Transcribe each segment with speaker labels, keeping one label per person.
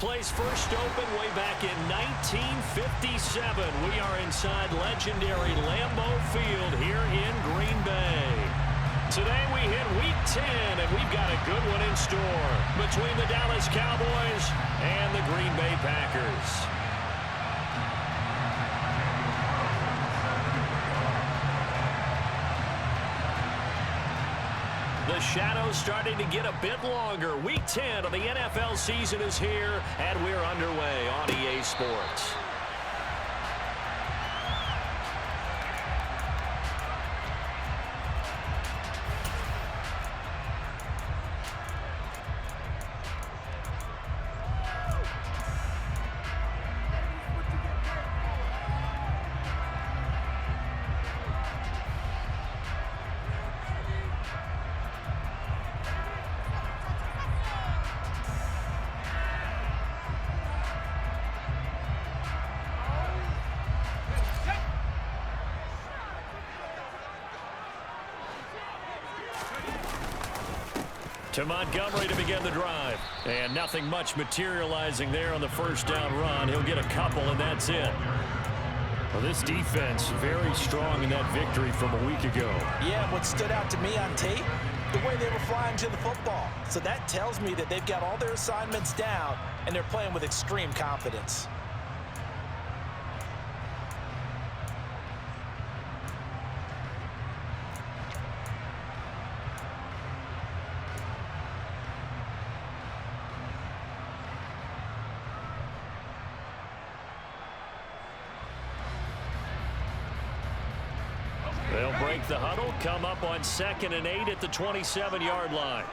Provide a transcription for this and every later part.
Speaker 1: place first opened way back in 1957. We are inside legendary Lambeau Field here in Green Bay. Today we hit Week 10, and we've got a good one in store between the Dallas Cowboys and the Green Bay Packers. The shadow's starting to get a bit longer. Week 10 of the NFL season is here, and we're underway on EA Sports. To Montgomery to begin the drive. And nothing much materializing there on the first down run. He'll get a couple, and that's it. Well, this defense very strong in that victory from a week ago.
Speaker 2: Yeah, what stood out to me on tape, the way they were flying to the football. So that tells me that they've got all their assignments down, and they're playing with extreme confidence.
Speaker 1: They'll break the huddle, come up on 2nd and 8 at the 27-yard line.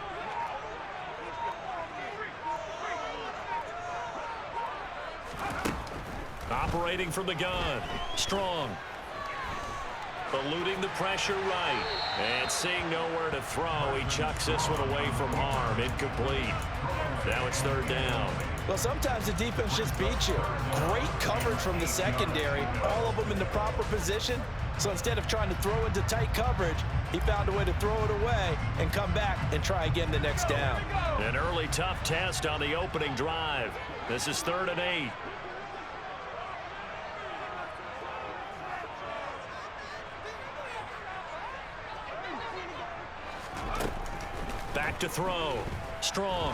Speaker 1: Operating from the gun. Strong. Eluding the pressure right. And seeing nowhere to throw, he chucks this one away from harm. Incomplete. Now it's 3rd down.
Speaker 2: Well, sometimes the defense just beats you. Great coverage from the secondary. All of them in the proper position. So instead of trying to throw into tight coverage, he found a way to throw it away and come back and try again the next down.
Speaker 1: An early tough test on the opening drive. This is 3rd and 8. Back to throw. Strong.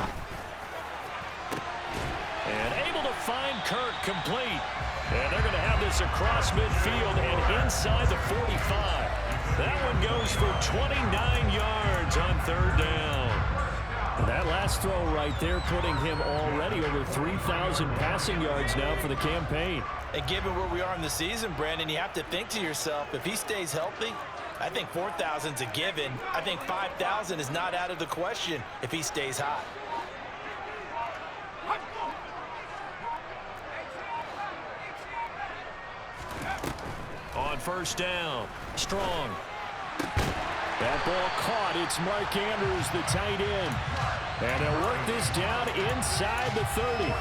Speaker 1: And able to find Kirk complete. And they're going to have this across midfield and inside the 45. That one goes for 29 yards on 3rd down. And that last throw right there putting him already over 3,000 passing yards now for the campaign.
Speaker 2: And given where we are in the season, Brandon, you have to think to yourself, if he stays healthy, I think 4,000's a given. I think 5,000 is not out of the question if he stays hot.
Speaker 1: On 1st down, Strong. That ball caught. It's Mark Andrews, the tight end. And they'll work this down inside the 30.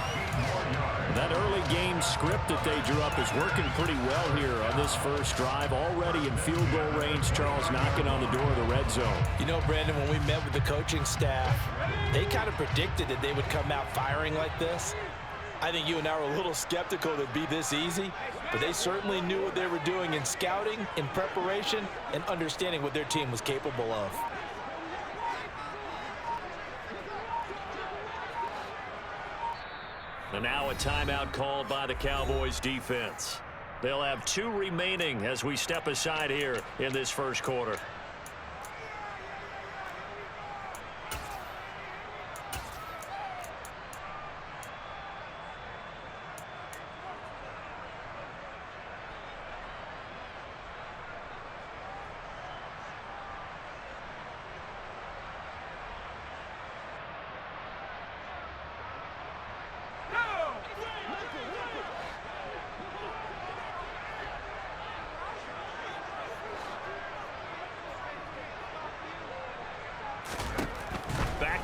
Speaker 1: That early game script that they drew up is working pretty well here on this first drive. Already in field goal range, Charles knocking on the door of the red zone.
Speaker 2: You know, Brandon, when we met with the coaching staff, they kind of predicted that they would come out firing like this. I think you and I were a little skeptical that it'd be this easy, but they certainly knew what they were doing in scouting, in preparation, and understanding what their team was capable of.
Speaker 1: And now a timeout called by the Cowboys defense. They'll have 2 remaining as we step aside here in this first quarter.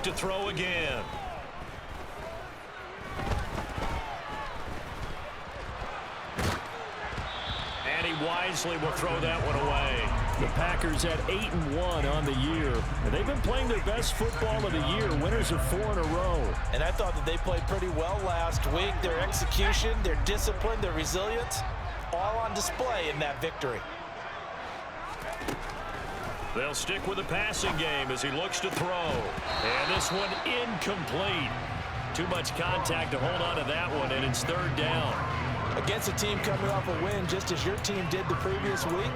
Speaker 1: To throw again. And he wisely will throw that one away. The Packers at 8-1 on the year. And they've been playing their best football of the year. Winners of 4 in a row.
Speaker 2: And I thought that they played pretty well last week. Their execution, their discipline, their resilience, all on display in that victory.
Speaker 1: They'll stick with the passing game as he looks to throw. And this one incomplete. Too much contact to hold on to that one, and it's 3rd down.
Speaker 2: Against a team coming off a win just as your team did the previous week,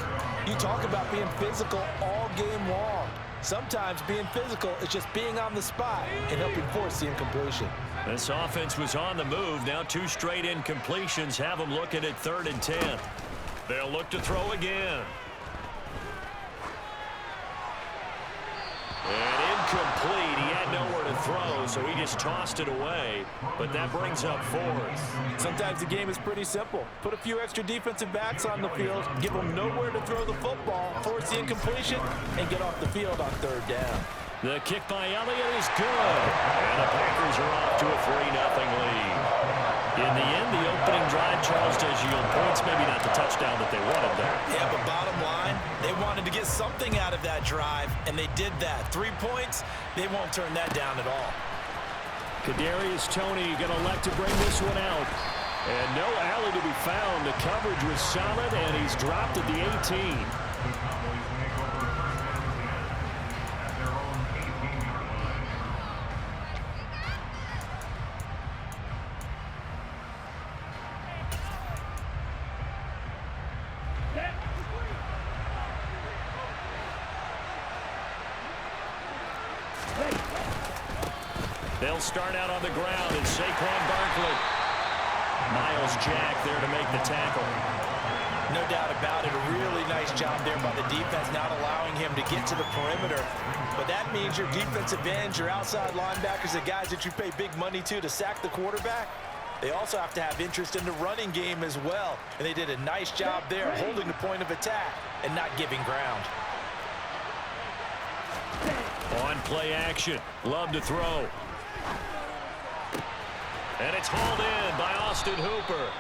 Speaker 2: you talk about being physical all game long. Sometimes being physical is just being on the spot and helping force the incompletion.
Speaker 1: This offense was on the move. Now 2 straight incompletions have them looking at 3rd and 10. They'll look to throw again. And incomplete. He had nowhere to throw, so he just tossed it away. But that brings up 4th.
Speaker 2: Sometimes the game is pretty simple. Put a few extra defensive backs on the field, give them nowhere to throw the football, force the incompletion, and get off the field on 3rd down.
Speaker 1: The kick by Elliott is good. And the Packers are off to a 3-0 lead. In the end, the opening drive, Charles, does yield points. Maybe not the touchdown that they wanted there.
Speaker 2: Yeah, but bottom line, they wanted to get something out of that drive, and they did that. 3 points, they won't turn that down at all.
Speaker 1: Kadarius Toney going to elect to bring this one out. And no alley to be found. The coverage was solid, and he's dropped at the 18. They'll start out on the ground, and Saquon Barkley. Myles Jack there to make the tackle.
Speaker 2: No doubt about it. A really nice job there by the defense, not allowing him to get to the perimeter. But that means your defensive ends, your outside linebackers, the guys that you pay big money to sack the quarterback, they also have to have interest in the running game as well. And they did a nice job there holding the point of attack and not giving ground.
Speaker 1: On play action. Love to throw. And it's hauled in by Austin Hooper.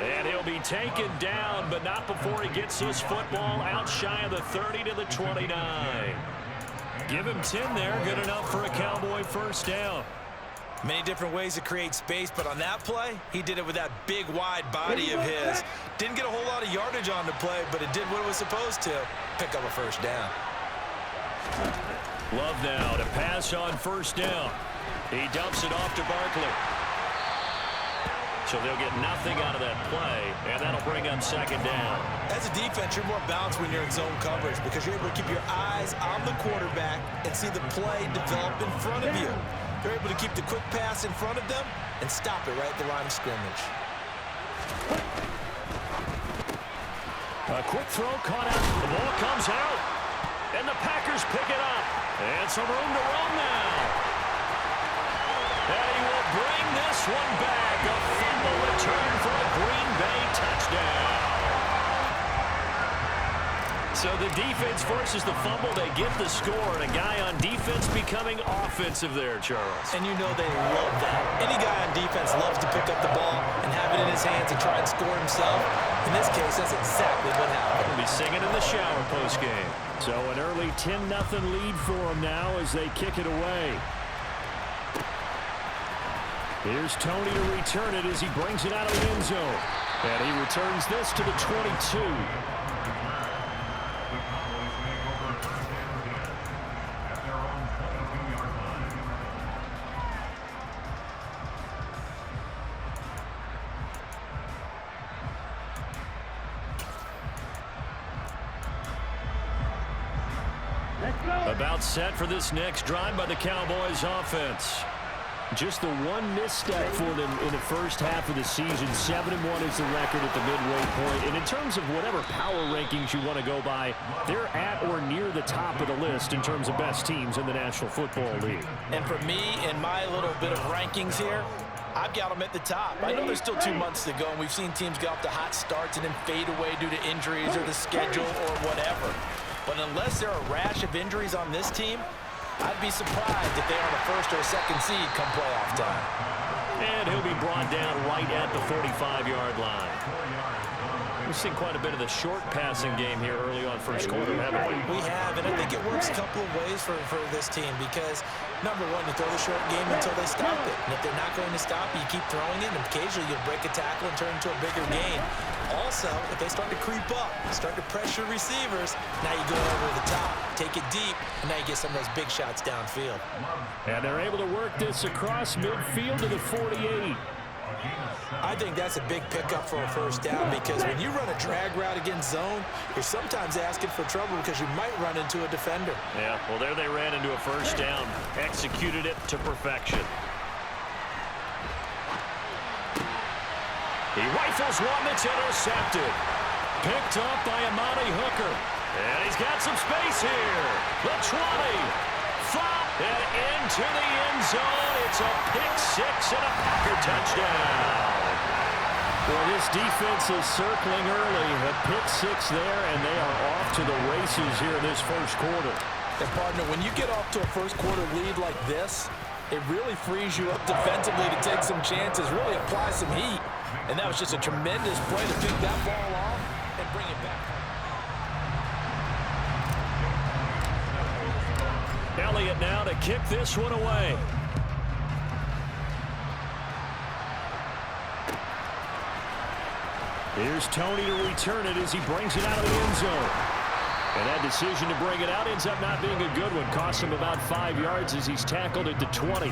Speaker 1: And he'll be taken down, but not before he gets this football out shy of the 30 to the 29. Give him 10 there. Good enough for a Cowboy 1st down.
Speaker 2: Many different ways to create space, but on that play, he did it with that big, wide body of his. Didn't get a whole lot of yardage on the play, but it did what it was supposed to. Pick up a 1st down.
Speaker 1: Love now to pass on 1st down. He dumps it off to Barkley. So they'll get nothing out of that play, and that'll bring up 2nd down.
Speaker 2: As a defense, you're more balanced when you're in zone coverage because you're able to keep your eyes on the quarterback and see the play develop in front of you. You're able to keep the quick pass in front of them and stop it right at the line of scrimmage.
Speaker 1: A quick throw caught out. The ball comes out, and the Packers pick it up. And some room to run now. And he will bring this one back. A fumble return for a Green Bay touchdown. So the defense forces the fumble. They get the score, and a guy on defense becoming offensive there, Charles.
Speaker 2: And you know they love that. Any guy on defense loves to pick up the ball and have it in his hands and try and score himself. In this case, that's exactly what happened.
Speaker 1: He'll be singing in the shower postgame. So an early 10-0 lead for them now as they kick it away. Here's Toney to return it as he brings it out of the end zone. And he returns this to the 22. About set for this next drive by the Cowboys offense. Just the one misstep for them in the first half of the season. 7-1 is the record at the midway point. And in terms of whatever power rankings you want to go by, they're at or near the top of the list in terms of best teams in the National Football League.
Speaker 2: And for me, in my little bit of rankings here, I've got them at the top. I know there's still 2 months to go, and we've seen teams get off to hot starts and then fade away due to injuries or the schedule or whatever. But unless there are a rash of injuries on this team, I'd be surprised if they are the 1st or 2nd seed come playoff time.
Speaker 1: And he'll be brought down right at the 45-yard line. We've seen quite a bit of the short passing game here early on first quarter, haven't we?
Speaker 2: We have, and I think it works a couple of ways for this team because, number one, you throw the short game until they stop it. And if they're not going to stop it, you keep throwing it, and occasionally you'll break a tackle and turn into a bigger gain. Also, if they start to creep up, start to pressure receivers, now you go over the top, take it deep, and now you get some of those big shots downfield.
Speaker 1: And they're able to work this across midfield to the 48.
Speaker 2: I think that's a big pickup for a first down because when you run a drag route against zone, you're sometimes asking for trouble because you might run into a defender.
Speaker 1: Yeah, well, there they ran into a first down. Executed it to perfection. He rifles one that's intercepted. Picked up by Amani Hooker. And he's got some space here. The 20. 5. And into the end zone. It's a pick-6 and a Packer touchdown. Well, this defense is circling early. A pick-6 there, and they are off to the races here in this first quarter.
Speaker 2: And, partner, when you get off to a first-quarter lead like this, it really frees you up defensively to take some chances, really apply some heat. And that was just a tremendous play to pick that ball off and bring it back.
Speaker 1: Elliott now to kick this one away. Here's Tony to return it as he brings it out of the end zone. And that decision to bring it out ends up not being a good one. Costs him about 5 yards as he's tackled at the 20.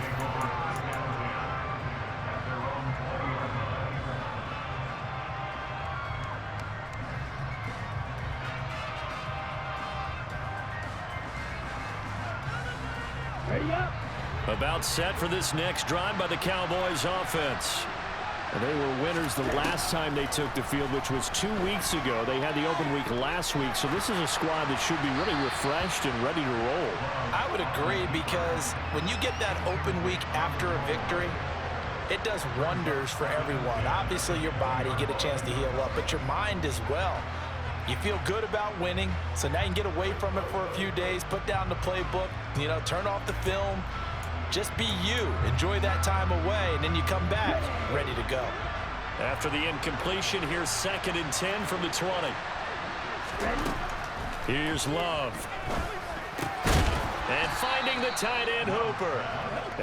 Speaker 1: About set for this next drive by the Cowboys offense. And they were winners the last time they took the field, which was 2 weeks ago. They had the open week last week, so this is a squad that should be really refreshed and ready to roll.
Speaker 2: I would agree because when you get that open week after a victory, it does wonders for everyone. Obviously, your body, get a chance to heal up, but your mind as well. You feel good about winning, so now you can get away from it for a few days, put down the playbook, turn off the film. Just be you. Enjoy that time away, and then you come back ready to go.
Speaker 1: After the incompletion, here's 2nd and 10 from the 20. Here's Love. And finding the tight end Hooper.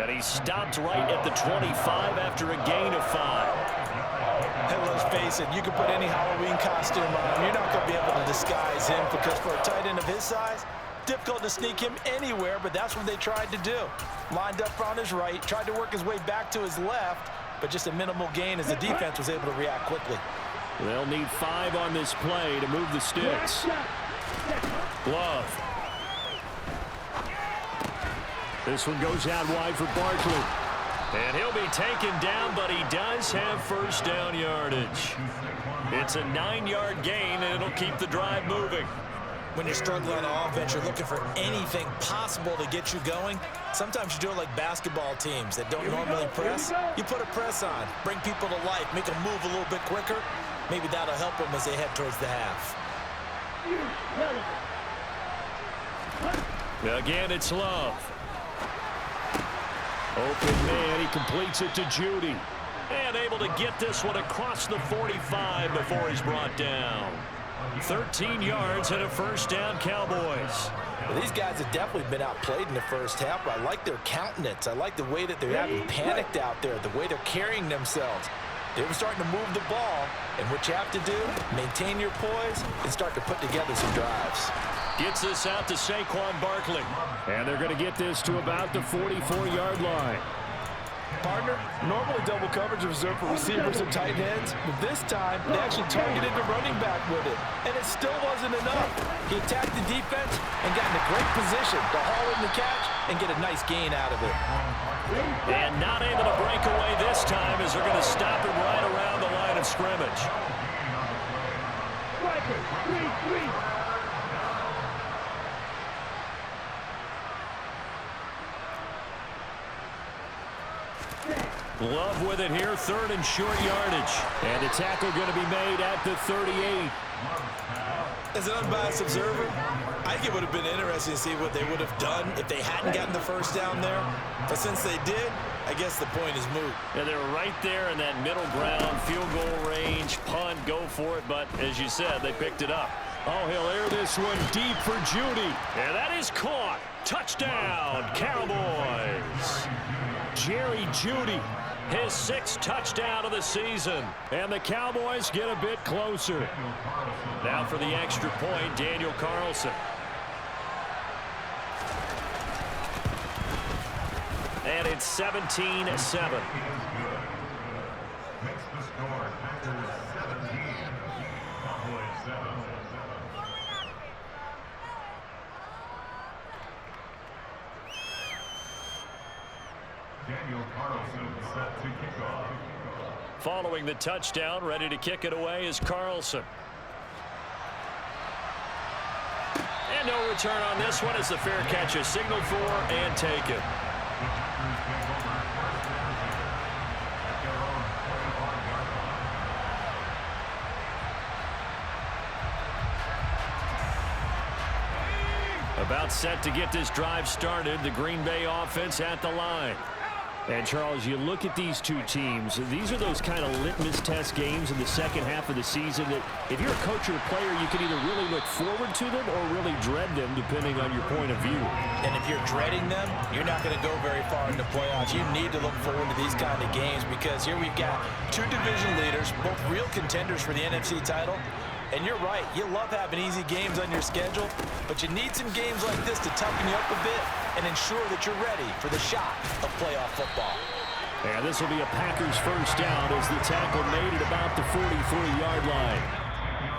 Speaker 1: And he stopped right at the 25 after a gain of 5.
Speaker 2: And let's face it, you can put any Halloween costume on. You're not going to be able to disguise him because for a tight end of his size, difficult to sneak him anywhere, but that's what they tried to do. Lined up on his right, tried to work his way back to his left, but just a minimal gain as the defense was able to react quickly.
Speaker 1: They'll need 5 on this play to move the sticks. Love. This one goes out wide for Barkley. And he'll be taken down, but he does have first down yardage. It's a 9-yard gain, and it'll keep the drive moving.
Speaker 2: When you're struggling on offense, you're looking for anything possible to get you going. Sometimes you do it like basketball teams that don't normally press. You put a press on, bring people to life, make them move a little bit quicker. Maybe that'll help them as they head towards the half.
Speaker 1: Again, it's Love. Open man, he completes it to Judy. And able to get this one across the 45 before he's brought down. 13 yards and a first down, Cowboys.
Speaker 2: Well, these guys have definitely been outplayed in the first half, but I like their countenance. I like the way that they're having panicked out there, the way they're carrying themselves. They were starting to move the ball, and what you have to do, maintain your poise and start to put together some drives.
Speaker 1: Gets this out to Saquon Barkley. And they're going to get this to about the 44-yard line.
Speaker 2: Partner, normally double coverage is reserved for receivers and tight ends, but this time they actually targeted the running back with it, and it still wasn't enough. He attacked the defense and got in a great position to haul in the catch and get a nice gain out of it.
Speaker 1: And not able to break away this time as they're going to stop him right around the line of scrimmage. Love with it here, 3rd and short yardage. And the tackle going to be made at the 38.
Speaker 2: As an unbiased observer, I think it would have been interesting to see what they would have done if they hadn't gotten the first down there. But since they did, I guess the point is moot.
Speaker 1: Yeah, they were right there in that middle ground, field goal range, punt, go for it. But as you said, they picked it up. Oh, he'll air this one deep for Judy. And that is caught. Touchdown, Cowboys. Jerry Judy, his 6th touchdown of the season. And the Cowboys get a bit closer. Now for the extra point, Daniel Carlson. And it's 17-7.
Speaker 3: Daniel Carlson set to kick off.
Speaker 1: Following the touchdown, ready to kick it away is Carlson. And no return on this one as the fair catch is signaled for and taken. About set to get this drive started, the Green Bay offense at the line. And, Charles, you look at these two teams, these are those kind of litmus test games in the second half of the season that if you're a coach or a player, you can either really look forward to them or really dread them, depending on your point of view.
Speaker 2: And if you're dreading them, you're not going to go very far in the playoffs. You need to look forward to these kind of games because here we've got 2 division leaders, both real contenders for the NFC title. And you're right, you love having easy games on your schedule, but you need some games like this to toughen you up a bit and ensure that you're ready for the shot of playoff football.
Speaker 1: And this will be a Packers first down as the tackle made at about the 43-yard line.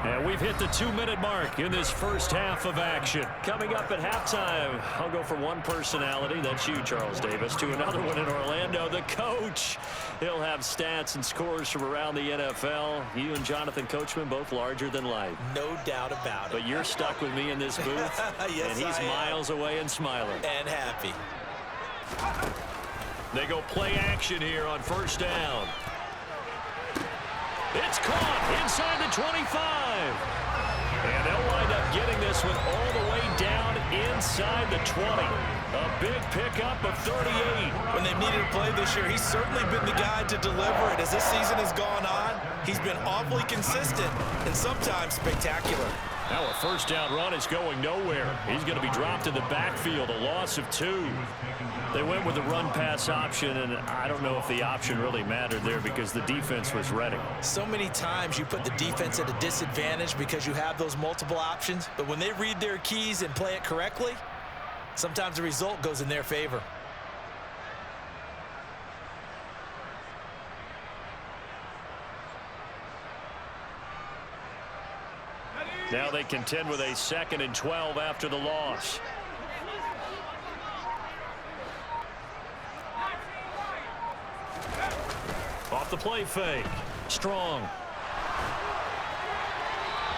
Speaker 1: And we've hit the 2-minute mark in this first half of action. Coming up at halftime, I'll go from one personality, that's you, Charles Davis, to another one in Orlando, the coach. He'll have stats and scores from around the NFL. You and Jonathan Coachman, both larger than life.
Speaker 2: No doubt about it.
Speaker 1: But you're stuck with me in this booth,
Speaker 2: yes,
Speaker 1: and he's miles away and smiling.
Speaker 2: And happy.
Speaker 1: They go play action here on first down. It's caught inside the 25. And they'll wind up getting this one all the way down inside the 20. A big pickup of 38.
Speaker 2: When they've needed a play this year, he's certainly been the guy to deliver it. As this season has gone on, he's been awfully consistent and sometimes spectacular.
Speaker 1: Now a first down run is going nowhere. He's going to be dropped in the backfield, a loss of 2. They went with the run-pass option, and I don't know if the option really mattered there because the defense was ready.
Speaker 2: So many times you put the defense at a disadvantage because you have those multiple options, but when they read their keys and play it correctly, sometimes the result goes in their favor.
Speaker 1: Now they contend with a 2nd and 12 after the loss. Off the play fake. Strong.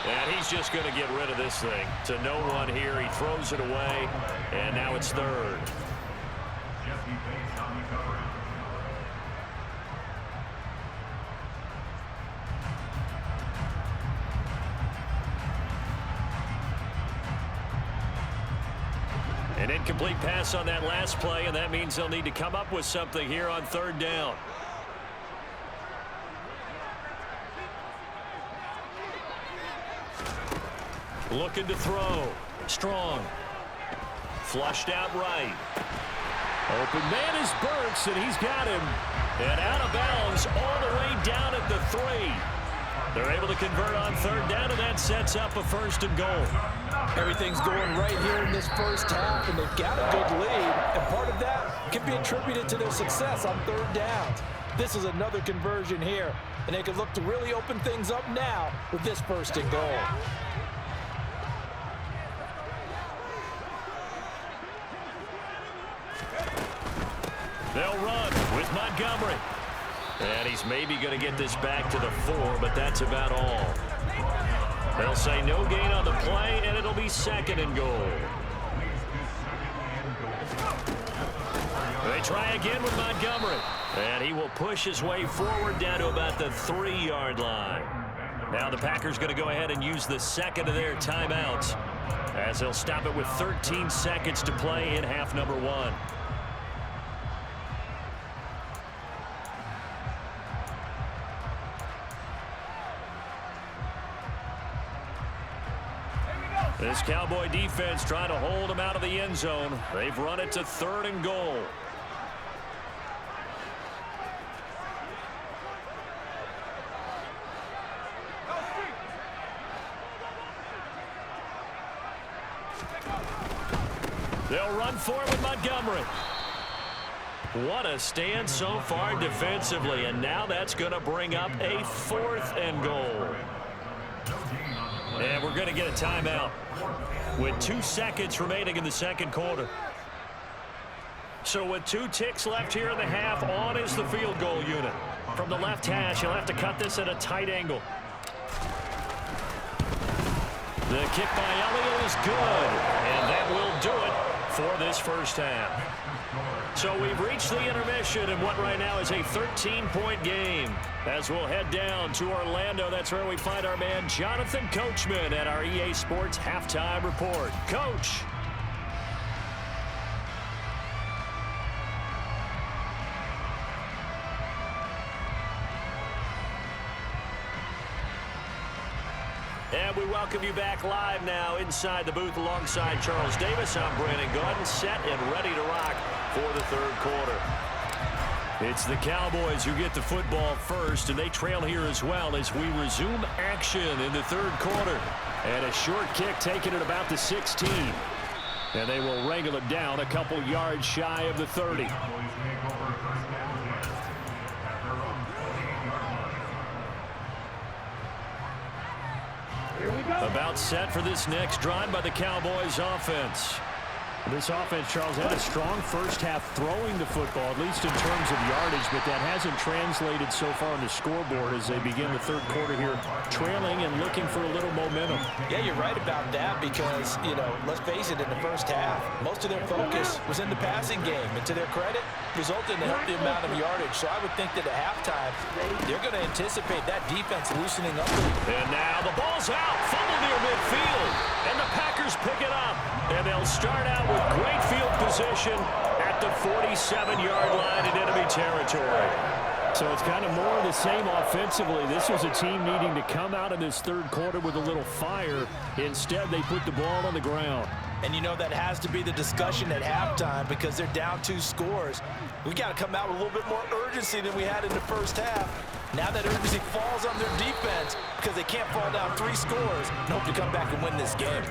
Speaker 1: And he's just going to get rid of this thing. To no one here. He throws it away. And now it's 3rd. An incomplete pass on that last play, and that means they'll need to come up with something here on 3rd down. Looking to throw. Strong. Flushed out right. Open man is Burks, and he's got him. And out of bounds all the way down at the 3. They're able to convert on 3rd down, and that sets up a 1st and goal.
Speaker 2: Everything's going right here in this first half, and they've got a good lead. And part of that can be attributed to their success on 3rd downs. This is another conversion here, and they can look to really open things up now with this 1st and goal.
Speaker 1: They'll run with Montgomery. And he's maybe going to get this back to the 4, but that's about all. They'll say no gain on the play, and it'll be 2nd and goal. They try again with Montgomery. And he will push his way forward down to about the 3-yard line. Now the Packers going to go ahead and use the second of their timeouts as they'll stop it with 13 seconds to play in half number 1. This Cowboy defense trying to hold them out of the end zone. They've run it to 3rd and goal. They'll run forward with Montgomery. What a stand so far defensively, and now that's going to bring up a 4th and goal. And we're going to get a timeout with 2 seconds remaining in the second quarter. So with 2 ticks left here in the half, on is the field goal unit. From the left hash, he'll have to cut this at a tight angle. The kick by Elliott is good, and that will do it for this first half. So we've reached the intermission in what right now is a 13-point game. As we'll head down to Orlando, that's where we find our man Jonathan Coachman at our EA Sports Halftime Report. Coach. And we welcome you back live now inside the booth alongside Charles Davis. I'm Brandon Gaudin, set and ready to rock for the third quarter. It's the Cowboys who get the football first, and they trail here as well as we resume action in the third quarter. And a short kick taken at about the 16. And they will wrangle it down a couple yards shy of the 30. About set for this next drive by the Cowboys offense. This offense, Charles, had a strong first half throwing the football, at least in terms of yardage, but that hasn't translated so far on the scoreboard as they begin the third quarter here, trailing and looking for a little momentum.
Speaker 2: Yeah, you're right about that because, let's face it, in the first half, most of their focus was in the passing game, and to their credit, resulted in a healthy amount of yardage. So I would think that at halftime, they're going to anticipate that defense loosening up.
Speaker 1: And now the ball's out, fumble near midfield, and the Packers pick it up, and they'll start out with great field position at the 47-yard line in enemy territory.
Speaker 3: So it's kind of more of the same offensively. This was a team needing to come out in this third quarter with a little fire. Instead, they put the ball on the ground.
Speaker 2: And that has to be the discussion at halftime because they're down 2 scores. We got to come out with a little bit more urgency than we had in the first half. Now that urgency falls on their defense because they can't fall down 3 scores and hope to come back and win this game.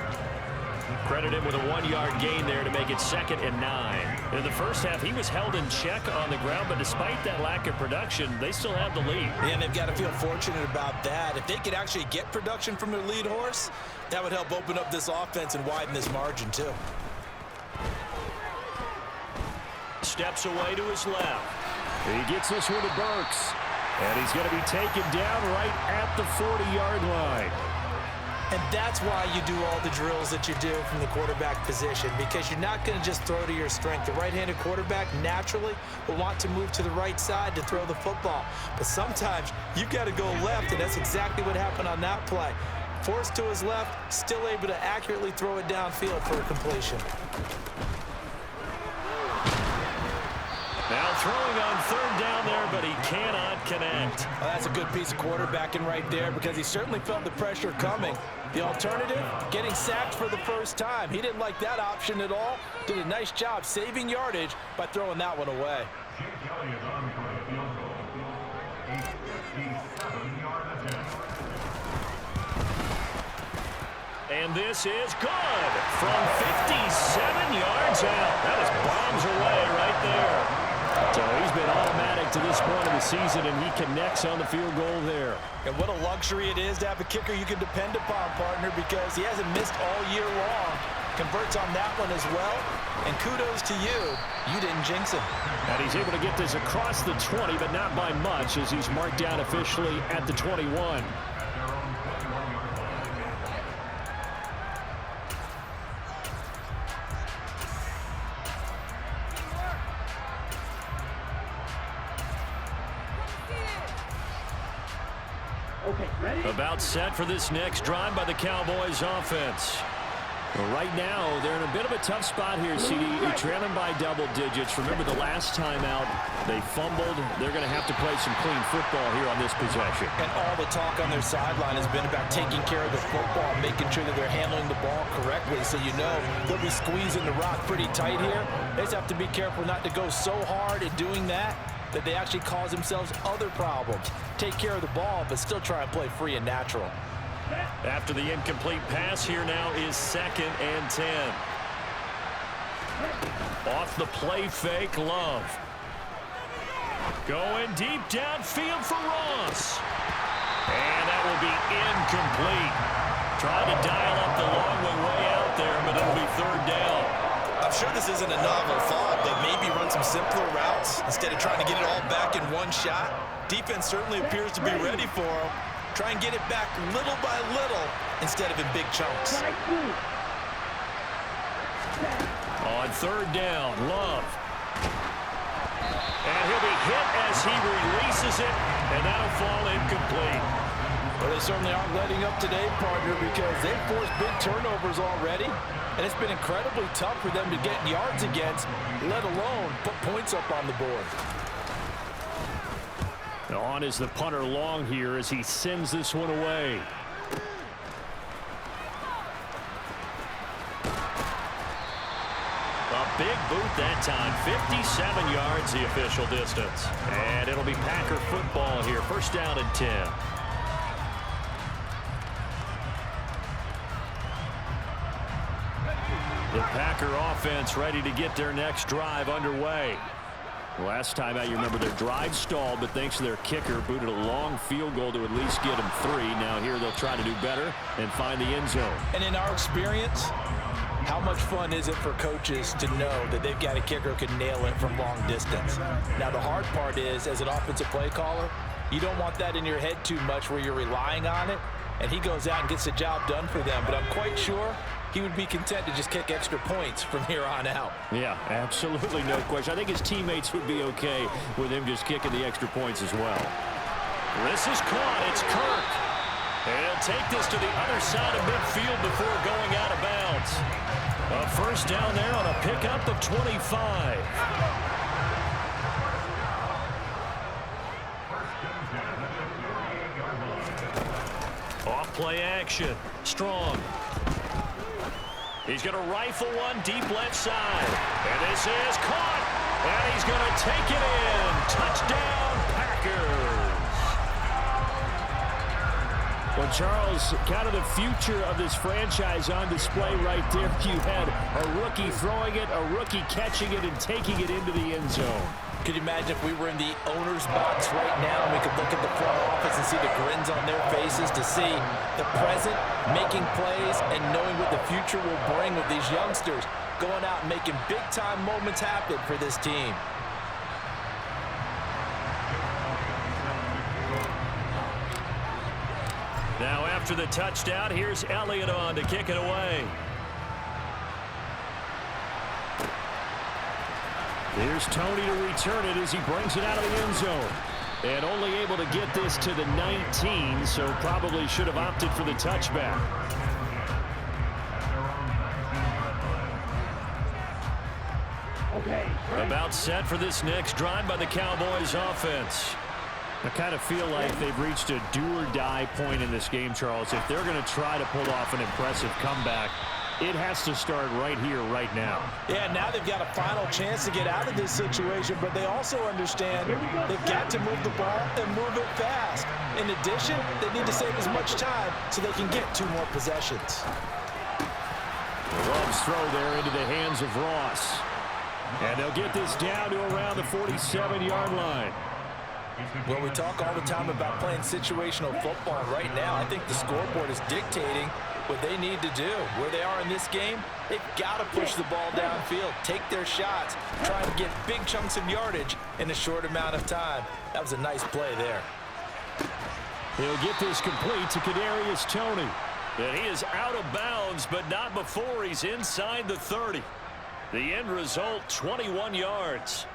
Speaker 1: Credit him with a 1-yard gain there to make it 2nd and 9. In the first half, he was held in check on the ground, but despite that lack of production, they still have the lead.
Speaker 2: And they've got to feel fortunate about that. If they could actually get production from their lead horse, that would help open up this offense and widen this margin too.
Speaker 1: Steps away to his left.
Speaker 3: He gets this one to Burks, and he's going to be taken down right at the 40-yard line.
Speaker 2: And that's why you do all the drills that you do from the quarterback position, because you're not going to just throw to your strength. The right-handed quarterback naturally will want to move to the right side to throw the football. But sometimes you've got to go left, and that's exactly what happened on that play. Forced to his left, still able to accurately throw it downfield for a completion.
Speaker 1: Now throwing on 3rd down there, but he cannot connect.
Speaker 2: Well, that's a good piece of quarterbacking right there because he certainly felt the pressure coming. The alternative, getting sacked for the first time. He didn't like that option at all. Did a nice job saving yardage by throwing that one away.
Speaker 1: And this is good from 57 yards out. That is bombs away right there. So he's been automatic to this point of the season, and he connects on the field goal there.
Speaker 2: And what a luxury it is to have a kicker you can depend upon, partner, because he hasn't missed all year long. Converts on that one as well. And kudos to you. You didn't jinx him.
Speaker 3: And he's able to get this across the 20, but not by much, as he's marked down officially at the 21. About set for this next drive by the Cowboys offense. Well, right now, they're in a bit of a tough spot here, CD. You're trailing by double digits. Remember the last time out, they fumbled. They're going to have to play some clean football here on this possession.
Speaker 2: And all the talk on their sideline has been about taking care of the football, making sure that they're handling the ball correctly. So you know they'll be squeezing the rock pretty tight here. They just have to be careful not to go so hard at doing that they actually cause themselves other problems. Take care of the ball, but still try and play free and natural.
Speaker 3: After the incomplete pass, here now is 2nd and 10. Off the play fake, Love. Going deep downfield for Ross. And that will be incomplete. Trying to dial up the long way out there, but it'll be 3rd down.
Speaker 2: I'm sure this isn't a novel thought, but maybe run some simpler routes instead of trying to get it all back in one shot. Defense certainly appears to be ready for them. Try and get it back little by little instead of in big chunks.
Speaker 3: On 3rd down, Love. And he'll be hit as he releases it, and that'll fall incomplete.
Speaker 2: Well, they certainly aren't letting up today, partner, because they've forced big turnovers already, and it's been incredibly tough for them to get yards against, let alone put points up on the board.
Speaker 3: On is the punter long here as he sends this one away. A big boot that time. 57 yards the official distance. And it'll be Packer football here. 1st down and 10. The Packer offense ready to get their next drive underway. Last time out, you remember their drive stalled, but thanks to their kicker, booted a long field goal to at least get them 3. Now here they'll try to do better and find the end zone.
Speaker 2: And in our experience, how much fun is it for coaches to know that they've got a kicker who can nail it from long distance? Now the hard part is, as an offensive play caller, you don't want that in your head too much where you're relying on it, and he goes out and gets the job done for them. But I'm quite sure he would be content to just kick extra points from here on out.
Speaker 3: Yeah, absolutely no question. I think his teammates would be okay with him just kicking the extra points as well. This is caught. It's Kirk. And he'll take this to the other side of midfield before going out of bounds. A 1st down there on a pickup of 25. Off play action. Strong. He's going to rifle one deep left side. And this is caught. And he's going to take it in. Touchdown, Packers. Well, Charles, kind of the future of this franchise on display right there. You had a rookie throwing it, a rookie catching it, and taking it into the end zone.
Speaker 2: Could you imagine if we were in the owner's box right now and we could look at the front office and see the grins on their faces to see the present, making plays, and knowing what the future will bring with these youngsters going out and making big-time moments happen for this team.
Speaker 3: Now after the touchdown, here's Elliott on to kick it away. Here's Tony to return it as he brings it out of the end zone. And only able to get this to the 19, so probably should have opted for the touchback. About set for this next drive by the Cowboys offense. I kind of feel like they've reached a do-or-die point in this game, Charles. If they're going to try to pull off an impressive comeback, it has to start right here, right now.
Speaker 2: Yeah, now they've got a final chance to get out of this situation, but they also understand they've got to move the ball and move it fast. In addition, they need to save as much time so they can get 2 more possessions.
Speaker 3: Love's throw there into the hands of Ross. And they'll get this down to around the 47-yard line.
Speaker 2: Well, we talk all the time about playing situational football. Right now, I think the scoreboard is dictating what they need to do. Where they are in this game, they've got to push the ball downfield, take their shots, try and get big chunks of yardage in a short amount of time. That was a nice play there.
Speaker 3: He'll get this complete to Kadarius Toney. And he is out of bounds, but not before he's inside the 30. The end result, 21 yards.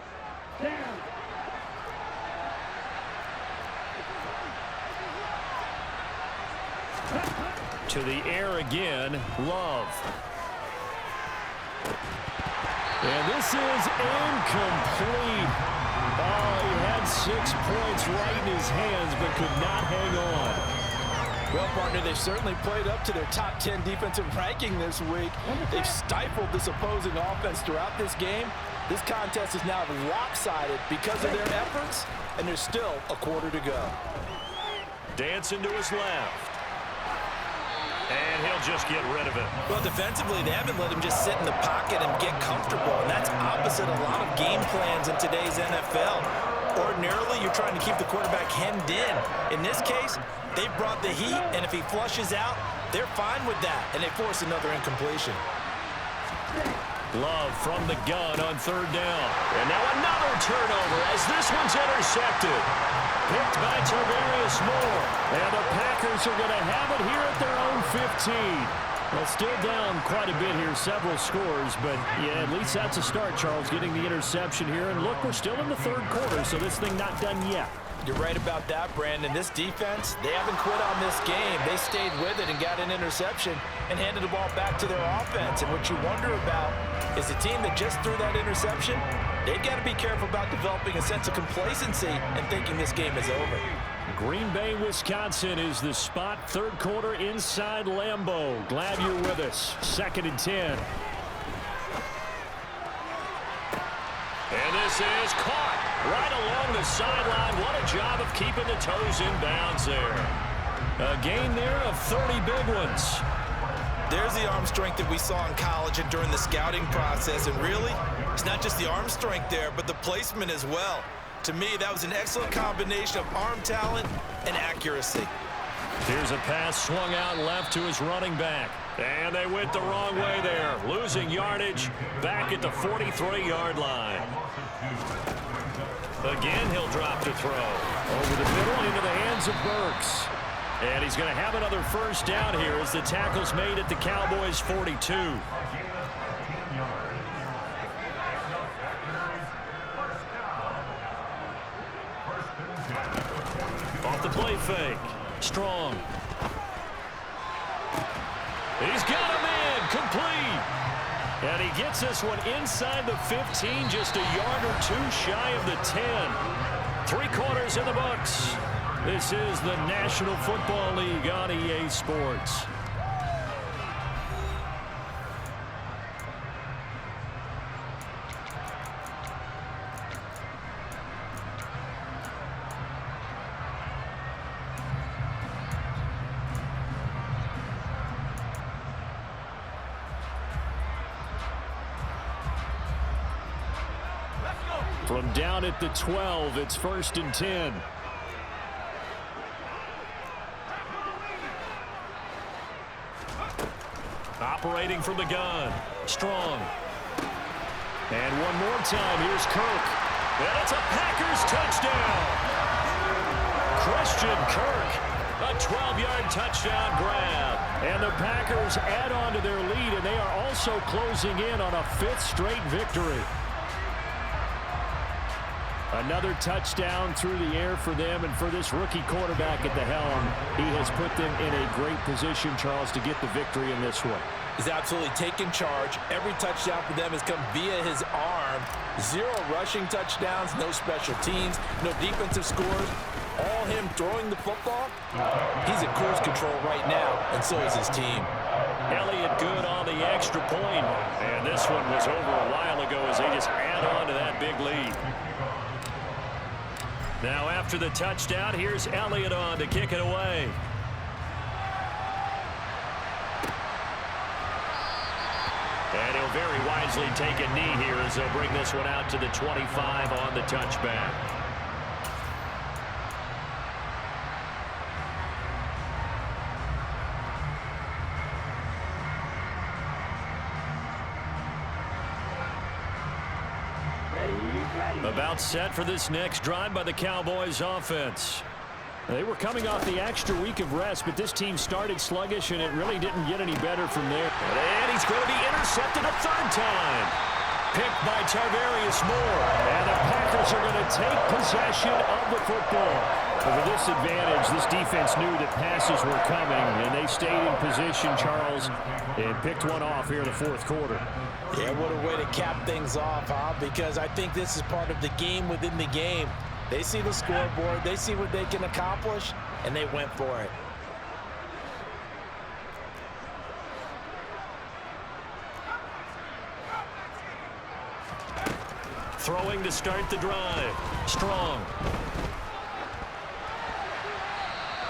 Speaker 1: To the air again, Love. And this is incomplete. Oh, he had 6 points right in his hands, but could not hang on.
Speaker 2: Well, partner, they've certainly played up to their top 10 defensive ranking this week. They've stifled this opposing offense throughout this game. This contest is now lopsided because of their efforts, and there's still a quarter to go.
Speaker 1: Dancing to his left. And he'll just get rid of it.
Speaker 2: Well, defensively, they haven't let him just sit in the pocket and get comfortable, and that's opposite a lot of game plans in today's NFL. Ordinarily, you're trying to keep the quarterback hemmed in. In this case, they brought the heat, and if he flushes out, they're fine with that, and they force another incompletion.
Speaker 1: Love from the gun on 3rd down. And now another turnover as this one's intercepted. Picked by Tarvarius Moore. And the Packers are going to have it here at their own 15. Well, still down quite a bit here, several scores, but yeah, at least that's a start, Charles, getting the interception here. And look, we're still in the 3rd quarter, so this thing not done yet.
Speaker 2: You're right about that, Brandon. This defense, they haven't quit on this game. They stayed with it and got an interception and handed the ball back to their offense. And what you wonder about is the team that just threw that interception, they've got to be careful about developing a sense of complacency and thinking this game is over.
Speaker 1: Green Bay, Wisconsin is the spot. 3rd quarter inside Lambeau. Glad you're with us. 2nd and 10. And this is caught right along the sideline. What a job of keeping the toes in bounds there. A gain there of 30 big ones.
Speaker 2: There's the arm strength that we saw in college and during the scouting process. And really, it's not just the arm strength there, but the placement as well. To me, that was an excellent combination of arm talent and accuracy.
Speaker 1: Here's a pass swung out left to his running back. And they went the wrong way there. Losing yardage back at the 43-yard line. Again, he'll drop to throw. Over the middle into the hands of Burks. And he's going to have another 1st down here as the tackle's made at the Cowboys' 42. Off the play fake. Strong. He's got him in. Complete. And he gets this one inside the 15, just a yard or 2 shy of the 10. 3 quarters in the books. This is the National Football League on EA Sports. From down at the 12, it's 1st and 10. Operating from the gun. Strong. And one more time, here's Kirk. And it's a Packers touchdown. Christian Kirk, a 12-yard touchdown grab. And the Packers add on to their lead, and they are also closing in on a 5th straight victory. Another touchdown through the air for them, and for this rookie quarterback at the helm, he has put them in a great position, Charles, to get the victory in this one.
Speaker 2: He's absolutely taken charge. Every touchdown for them has come via his arm. 0 rushing touchdowns, no special teams, no defensive scores. All him throwing the football. He's at cruise control right now, and so is his team.
Speaker 1: Elliott good on the extra point. And this one was over a while ago as they just add on to that big lead. Now after the touchdown, here's Elliott on to kick it away. And he'll very wisely take a knee here as they'll bring this one out to the 25 on the touchback. About set for this next drive by the Cowboys offense. They were coming off the extra week of rest, but this team started sluggish, and it really didn't get any better from there. And he's going to be intercepted a 3rd time. Picked by Tarvarius Moore. And the Packers are going to take possession of the football. Well, with this advantage, this defense knew that passes were coming, and they stayed in position, Charles, and picked one off here in the fourth quarter.
Speaker 2: Yeah, what a way to cap things off, huh? Because I think this is part of the game within the game. They see the scoreboard, they see what they can accomplish, and they went for it.
Speaker 1: Throwing to start the drive. Strong.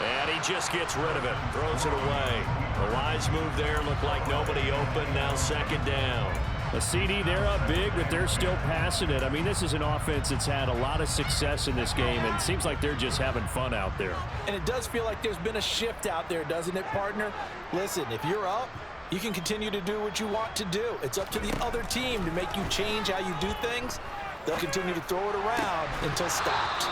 Speaker 1: And he just gets rid of it. Throws it away. A wise move there. Looked like nobody open. Now second down. A CD, they're up big, but they're still passing it. I mean, this is an offense that's had a lot of success in this game, and it seems like they're just having fun out there.
Speaker 2: And it does feel like there's been a shift out there, doesn't it, partner? Listen, if you're up, you can continue to do what you want to do. It's up to the other team to make you change how you do things. They'll continue to throw it around until stopped.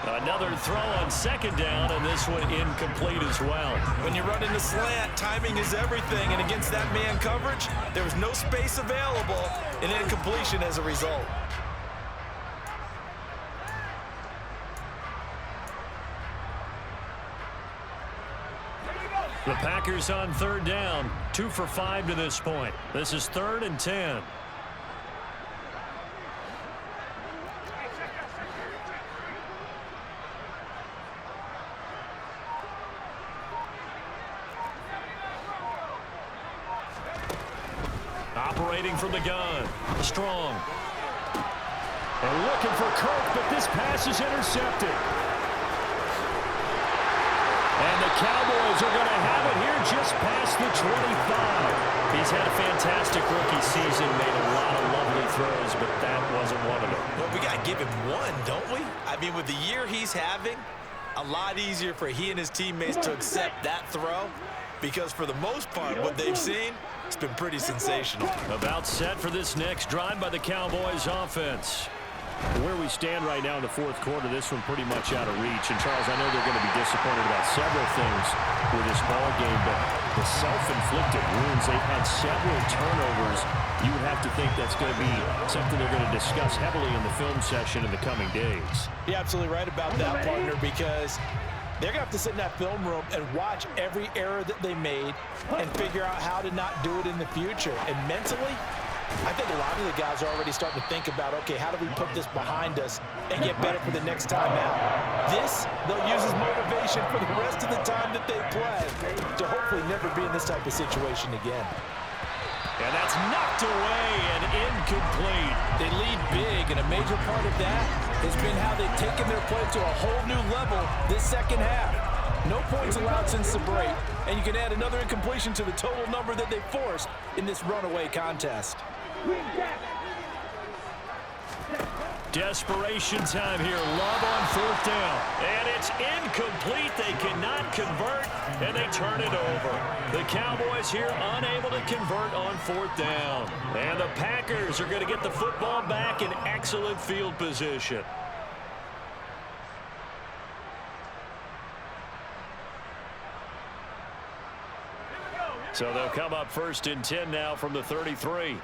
Speaker 1: Another throw on second down, and this one incomplete as well.
Speaker 2: When you run in the slant, timing is everything, and against that man coverage, there was no space available, and incompletion as a result.
Speaker 1: The Packers on third down, 2 for 5 to this point. This is 3rd and 10. Operating from the gun. Strong. And looking for Kirk, but this pass is intercepted. And the Cowboys are going to have it here just past the 25. He's had a fantastic rookie season, made a lot of lovely throws, but that wasn't one of them.
Speaker 2: Well, we got to give him one, don't we? I mean, with the year he's having, a lot easier for he and his teammates to accept that throw, because for the most part, what they've seen, it's been pretty sensational.
Speaker 1: About set for this next drive by the Cowboys offense. Where we stand right now in the fourth quarter, this one pretty much out of reach. And, Charles, I know they're going to be disappointed about several things with this ball game, but the self-inflicted wounds, they've had several turnovers. You would have to think that's going to be something they're going to discuss heavily in the film session in the coming days.
Speaker 2: You're absolutely right about that, partner, because they're going to have to sit in that film room and watch every error that they made and figure out how to not do it in the future. And mentally, I think a lot of the guys are already starting to think about, okay, how do we put this behind us and get better for the next time out? This, they'll use as motivation for the rest of the time that they play to hopefully never be in this type of situation again.
Speaker 1: And that's knocked away and incomplete.
Speaker 2: They lead big, and a major part of that has been how they've taken their play to a whole new level this second half. No points allowed since the break, and you can add another incompletion to the total number that they forced in this runaway contest.
Speaker 1: Desperation time here. Love on fourth down. And it's incomplete. They cannot convert, and they turn it over. The Cowboys here unable to convert on fourth down. And the Packers are going to get the football back in excellent field position. So they'll come up 1st and 10 now from the 33.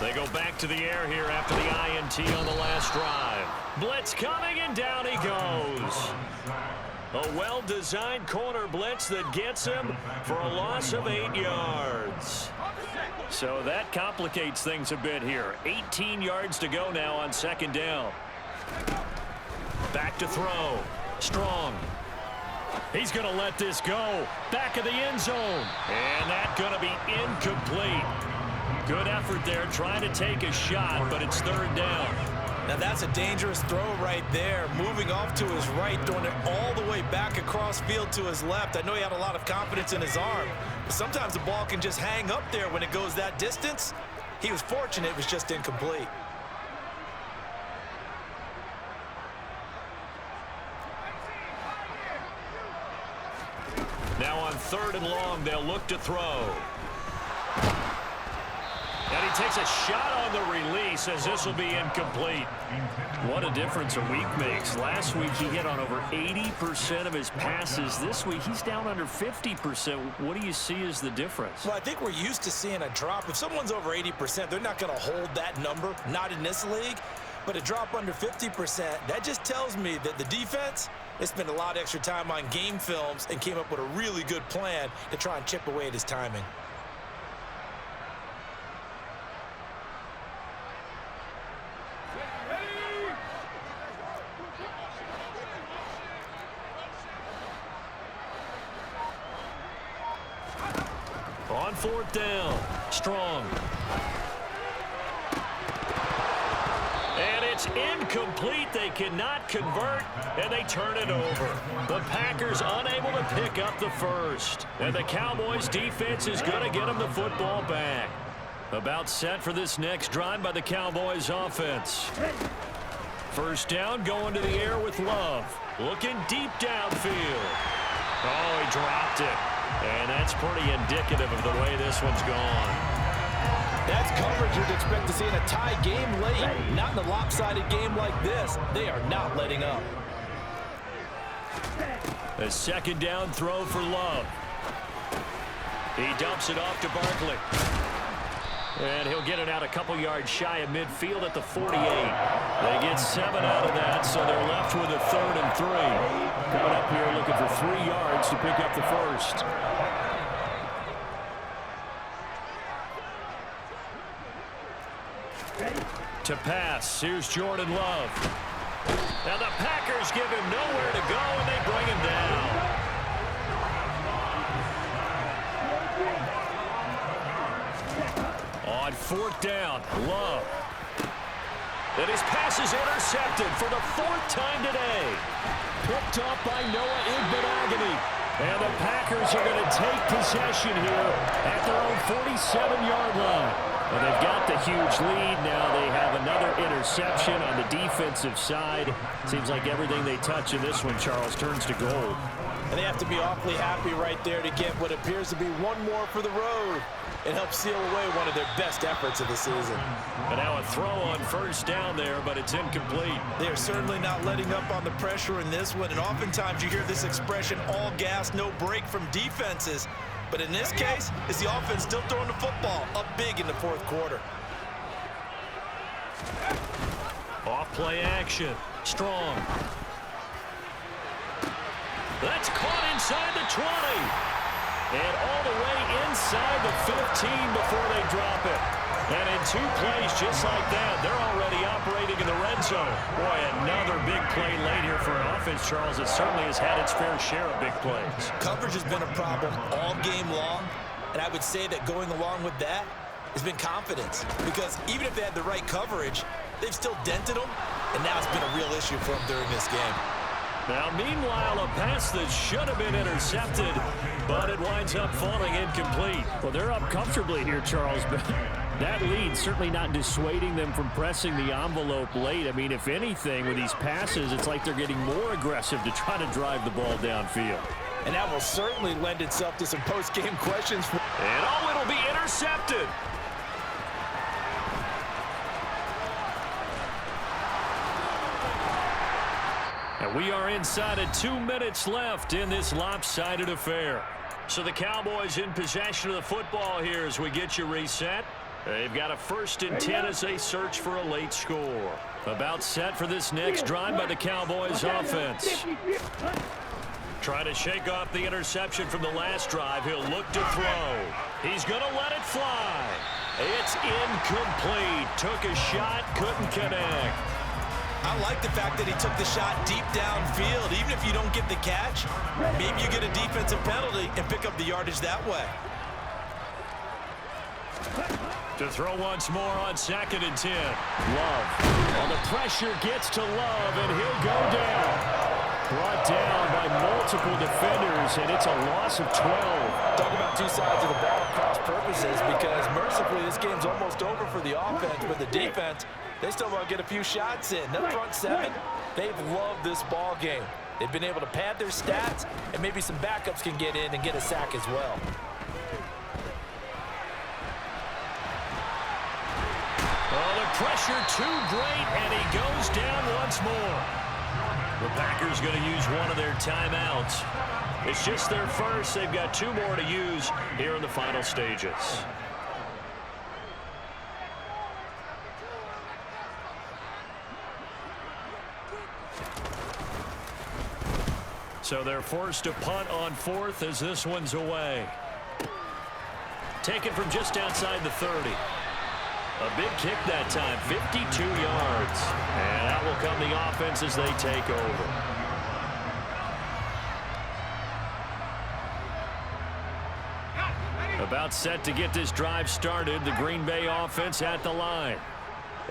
Speaker 1: They go back to the air here after the INT on the last drive. Blitz coming, and down he goes. A well-designed corner blitz that gets him for a loss of 8 yards. So that complicates things a bit here. 18 yards to go now on second down. Back to throw. Strong. He's going to let this go. Back of the end zone. And that's going to be incomplete. Good effort there, trying to take a shot, but it's third down.
Speaker 2: Now that's a dangerous throw right there. Moving off to his right, throwing it all the way back across field to his left. I know he had a lot of confidence in his arm, but sometimes the ball can just hang up there when it goes that distance. He was fortunate it was just incomplete. Now on 3rd and long, they'll look to throw.
Speaker 1: And he takes a shot on the release as this will be incomplete. What a difference a week makes. Last week he hit on over 80% of his passes. This week he's down under 50%. What do you see as the difference?
Speaker 2: Well, I think we're used to seeing a drop. If someone's over 80%, they're not going to hold that number, not in this league. But a drop under 50%, that just tells me that the defense, they spent a lot of extra time on game films and came up with a really good plan to try and chip away at his timing.
Speaker 1: On fourth down, Strong. And it's incomplete. They cannot convert, and they turn it over. The Packers unable to pick up the first. And the Cowboys defense is going to get them the football back. About set for this next drive by the Cowboys offense. First down, going to the air with Love. Looking deep downfield. Oh, he dropped it. And that's pretty indicative of the way this one's gone.
Speaker 2: That's coverage you'd expect to see in a tie game late. Not in a lopsided game like this. They are not letting up.
Speaker 1: A second down throw for Love. He dumps it off to Barkley. And he'll get it out a couple yards shy of midfield at the 48. They get 7 out of that, so they're left with a 3rd and 3. Coming up here looking for 3 yards to pick up the first. To pass, here's Jordan Love. Now the Packers give him nowhere to go, and they bring him down. On fourth down, Love. And his pass is intercepted for the 4th time today. Picked up by Noah Igbenogany. And the Packers are going to take possession here at their own 47-yard line. Well, they've got the huge lead. Now they have another interception on the defensive side. Seems like everything they touch in this one, Charles, turns to gold.
Speaker 2: And they have to be awfully happy right there to get what appears to be one more for the road. It helps seal away one of their best efforts of the season.
Speaker 1: And now a throw on first down there, but it's incomplete.
Speaker 2: They are certainly not letting up on the pressure in this one. And oftentimes you hear this expression, all gas, no break from defenses. But in this case, it's the offense still throwing the football up big in the 4th quarter.
Speaker 1: Off play action. Strong. That's caught inside the 20. And all the way inside the 15 before they drop it. And in 2 plays just like that, they're already operating in the red zone. Boy, another big play late here for an offense, Charles, that certainly has had its fair share of big plays.
Speaker 2: Coverage has been a problem all game long. And I would say that going along with that has been confidence. Because even if they had the right coverage, they've still dented them. And now it's been a real issue for them during this game.
Speaker 1: Now, meanwhile, a pass that should have been intercepted, but it winds up falling incomplete. Well, they're up comfortably here, Charles, but that lead certainly not dissuading them from pressing the envelope late. I mean, if anything, with these passes, it's like they're getting more aggressive to try to drive the ball downfield.
Speaker 2: And that will certainly lend itself to some post-game questions.
Speaker 1: And oh, it'll be intercepted. And we are inside of 2 minutes left in this lopsided affair. So the Cowboys in possession of the football here as we get you reset. They've got a 1st and 10 as they search for a late score. About set for this next drive by the Cowboys offense. Trying to shake off the interception from the last drive. He'll look to throw. He's going to let it fly. It's incomplete. Took a shot, couldn't connect.
Speaker 2: I like the fact that he took the shot deep downfield. Even if you don't get the catch, maybe you get a defensive penalty and pick up the yardage that way.
Speaker 1: To throw once more on 2nd and 10. Love. Well, the pressure gets to Love, and he'll go down. Brought down by multiple defenders, and it's a loss of 12.
Speaker 2: Talk about 2 sides of the ball cross purposes, because mercifully this game's almost over for the offense, but the defense, they still want to get a few shots in. That front 7, they've loved this ball game. They've been able to pad their stats, and maybe some backups can get in and get a sack as well.
Speaker 1: pressure too great, and he goes down once more. The Packers going to use one of their timeouts. It's just their first. They've got 2 more to use here in the final stages. So they're forced to punt on 4th as this one's away. Taken from just outside the 30. A big kick that time, 52 yards. And out will come the offense as they take over. About set to get this drive started, the Green Bay offense at the line.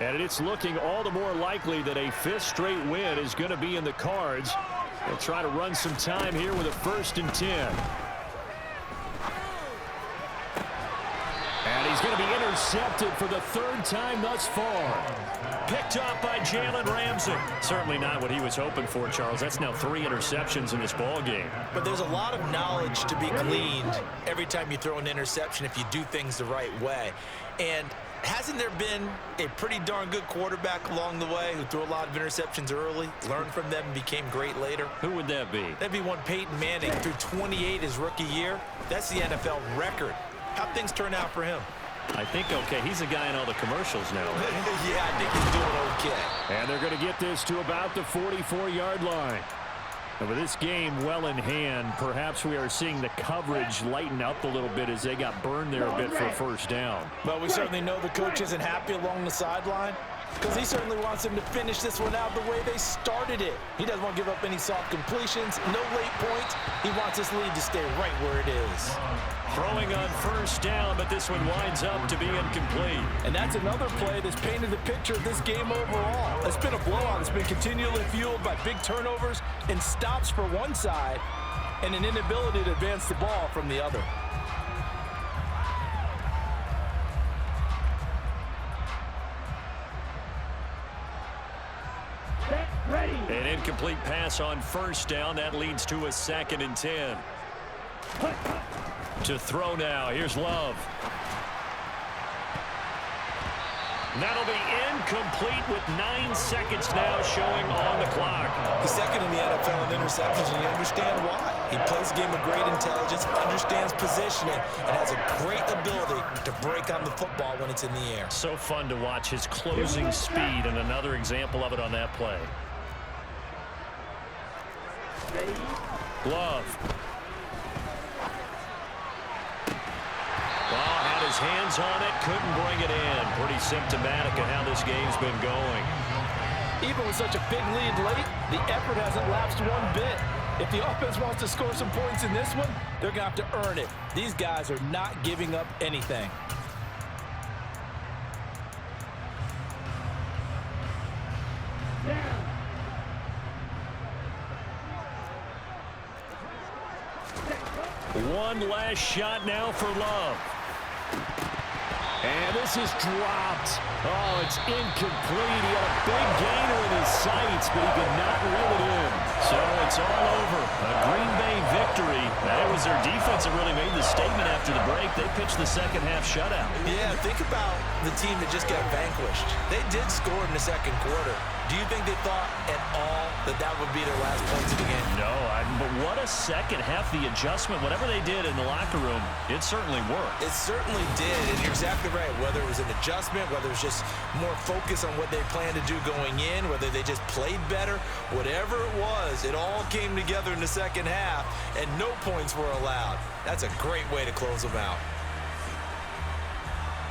Speaker 1: And it's looking all the more likely that a 5th straight win is going to be in the cards. They'll try to run some time here with a 1st and 10. And he's going to be intercepted for the 3rd time thus far. Picked off by Jalen Ramsey. Certainly not what he was hoping for, Charles. That's now 3 interceptions in this ball game.
Speaker 2: But there's a lot of knowledge to be gleaned every time you throw an interception if you do things the right way. And hasn't there been a pretty darn good quarterback along the way who threw a lot of interceptions early, learned from them, and became great later?
Speaker 3: Who would that be?
Speaker 2: That'd be one Peyton Manning, threw 28 his rookie year. That's the NFL record. How'd things turn out for him?
Speaker 3: I think okay. He's a guy in all the commercials now. Right?
Speaker 2: Yeah, I think he's doing okay.
Speaker 1: And they're going to get this to about the 44-yard line. And with this game well in hand, perhaps we are seeing the coverage lighten up a little bit as they got burned there a bit for 1st down.
Speaker 2: But we certainly know the coach isn't happy along the sideline because he certainly wants them to finish this one out the way they started it. He doesn't want to give up any soft completions, no late points. He wants this lead to stay right where it is.
Speaker 1: Throwing on 1st down, but this one winds up to be incomplete.
Speaker 2: And that's another play that's painted the picture of this game overall. It's been a blowout. It's been continually fueled by big turnovers and stops for one side and an inability to advance the ball from the other.
Speaker 1: An incomplete pass on 1st down. That leads to a 2nd and 10. To throw now. Here's Love. That'll be incomplete with 9 seconds now showing on the clock.
Speaker 2: He's 2nd in the NFL in interceptions, and you understand why. He plays a game of great intelligence, understands positioning, and has a great ability to break on the football when it's in the air.
Speaker 1: So fun to watch his closing speed, and another example of it on that play. Love. His hands on it, couldn't bring it in. Pretty symptomatic of how this game's been going.
Speaker 2: Even with such a big lead late, the effort hasn't lapsed one bit. If the offense wants to score some points in this one, they're going to have to earn it. These guys are not giving up anything.
Speaker 1: One last shot now for Love. And this is dropped. Oh, it's incomplete. He had a big gainer in his sights, but he could not reel it in. So it's all over. A Green Bay victory. That was their defense that really made the statement after the break. They pitched the second half shutout.
Speaker 2: Yeah, think about the team that just got vanquished. They did score in the 2nd quarter. Do you think they thought at all that that would be their last points of the game?
Speaker 1: No, but what a second half. The adjustment, whatever they did in the locker room, it certainly worked.
Speaker 2: It certainly did, and you're exactly right. Whether it was an adjustment, whether it was just more focus on what they planned to do going in, whether they just played better, whatever it was, it all came together in the 2nd half, and no points were allowed. That's a great way to close them out.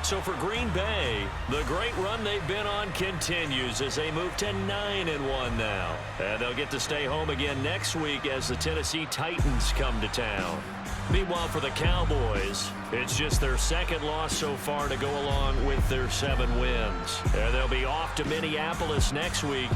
Speaker 1: So for Green Bay, the great run they've been on continues as they move to 9-1 now. And they'll get to stay home again next week as the Tennessee Titans come to town. Meanwhile, for the Cowboys, it's just their 2nd loss so far to go along with their 7 wins. And they'll be off to Minneapolis next week